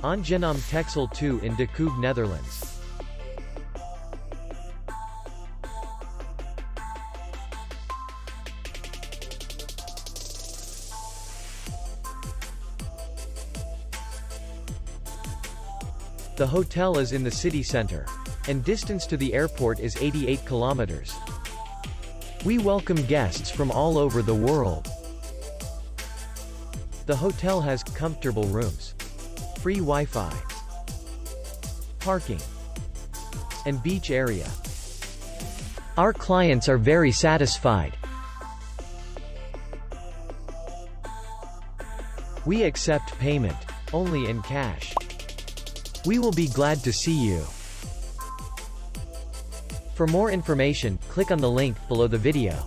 Aangenaam Texel 2 in de Koog, Netherlands. The hotel is in the city center. And distance to the airport is 88 kilometers. We welcome guests from all over the world. The hotel has comfortable rooms, free Wi-Fi, parking, and beach area. Our clients are very satisfied. We accept payment only in cash. We will be glad to see you. For more information, click on the link below the video.